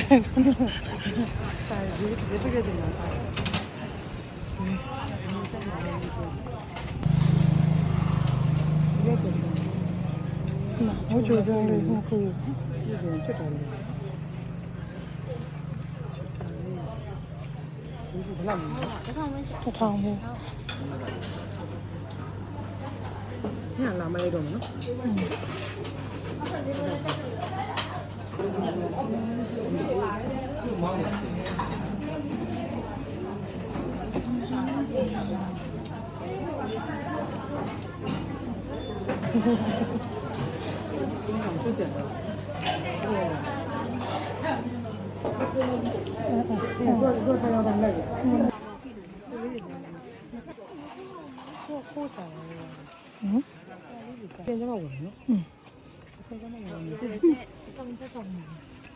这个怎么办？我觉得很可以，一点这个。不烫不？你看哪么那种呢？做菜要干那个。做啥呀？变成了我呢？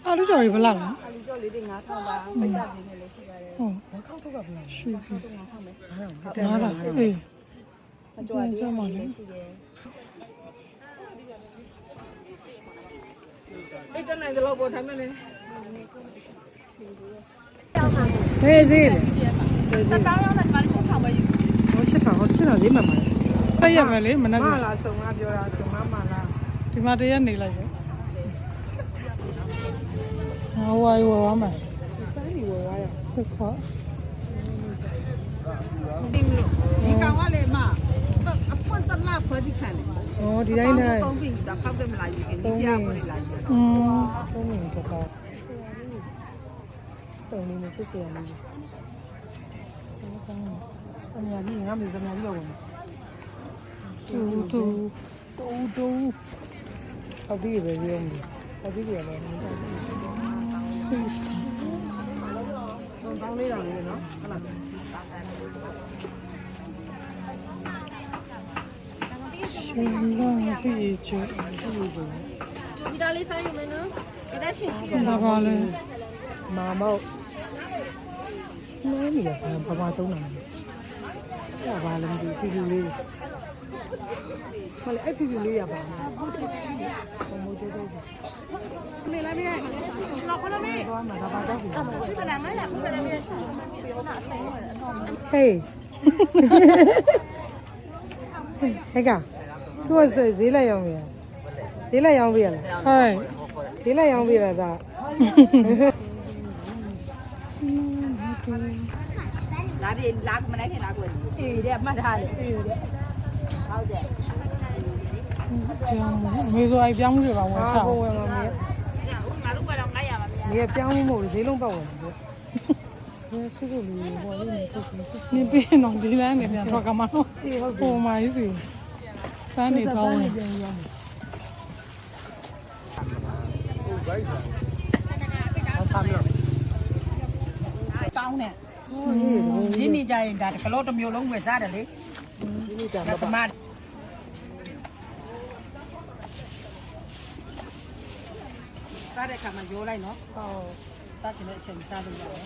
အာလူကြော်တွေဘယ်လောက်လဲအာလူကြော်လေးတွေ9000ပါပိတ်ကြနေတယ်လည်းရှိပါတယ်ဘာခောက်တော့ကဘယ်လောက်ရှိပြီ9000မယ်9000အေးအကျော်လေးလည်းရှိတယ်ပိတ်တဲ့နိုင်တော့ပေါ်ထားမယ်လေဟေးသေးလေတတောင်းရောက်တယ်ဒီမှာ8000ပဲယူ8000ဟော8000ဈေးမှန်ပါတယ်တက်ရမယ်လေမနက်မှလားဆုံငါပြောတာဆုံငါမှလားဒီမှာတရက်နေလိုက်ပဲဝါဝါမယ်တိုင်းဝါဝါရဟုတ်ခါဒီကောင်ကလည်းမအဖွင့်တလားဖွဲ့ဒီခံတယ်ဩဒီတိုင်းတိုင်းသုံးပြီတော့ဖောက်တယ်မလားယူခင်ဒီပြပေါ်နေလာယူသုံးမိနစ်တော့သုံးမိနစ်စစ်တယ်လေးအများကြီးငါမေးစများကြီးတော့ဝင်တူအပြီးပဲရုံးအပြီးပဲလည်းတောင်းလေးတောင်လေးနော်ဟုတ်လားဒီဒါလေးစားယူမယ်နော်ဒီဒါရှင်ရှိတယ်ဘာလဲမာမောက်နေရဘာသုံးတာလဲဘာလဲဒီဖြူဖြူလေးမလေးအဲ့ဖြူဖြူလေးရပါမယ်ဘုံမိုးကျတော့နေလာပြီလောက်ခလုံးလေးသွားမှာဒါပါတော့ပြီဒီကနေ့မလားဒီကနေ့ပြောတာအစိမ်းဝင်အတော့ဟေးဟဲ့ကသူကဈေးလိုက်ရောင်းပြီဈေးလိုက်ရောင်းပြီလားဟဲ့ဈေးလိုက်ရောင်းပြီလားဒါလာပြီလာမလိုက်ခင်လာကိုအေးတဲ့မှတ်ထားတယ်အေးတဲ့ဟုတ်တယ်မေဆိုအိုင်ပြောင်းမှုတွေပါဝင်ချအောင်ဝင်ငါတို့ကတော့900ပါမြေပြောင်းမှုမဟုတ်ဈေးလုံးပတ်ဝင်တယ်ရှိခုလေးဟောလေးနေစစ်နေပြင်းတော့ဒီလမ်းနေပြန်ထွက်ကမှတော့ဟိုမှာကြီးစီစမ်းနေတော့ဝင်ပြန်ရောင်းတောင်းတယ်ဒီနေ့ကျရင်ဒါကလောတစ်မျိုးလုံးဝယ်စားတယ်လေဒီနေ့ကျတော့သမစားတဲ့ခါမှာရိုးလိုက်နော်ဟုတ်စားချင်တဲ့အချိန်စားလို့ရတယ်